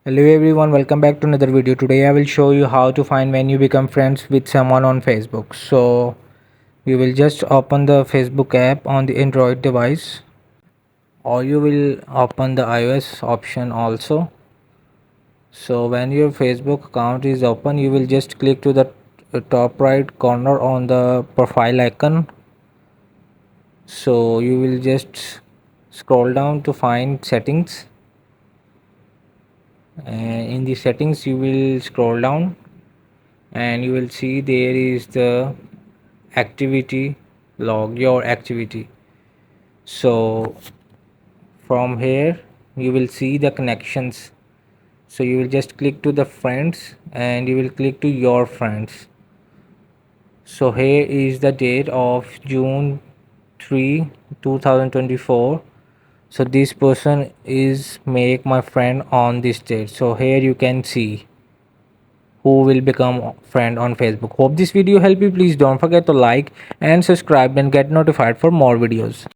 Hello everyone, welcome back to another video. Today I will show you how to find when you become friends with someone on Facebook. So you will just open the Facebook app on the Android device, or you will open the iOS option also. So when your Facebook account is open, you will just click to the top right corner on the profile icon. So you will just scroll down to find settings, and in the settings you will scroll down and you will see there is the activity log, your activity. So from here you will see the connections. So you will just click to the friends and you will click to your friends. So here is the date of June 3 2024. So this person is make my friend on this date. So here you can see who will become friend on Facebook. Hope this video helped you. Please don't forget to like and subscribe and get notified for more videos.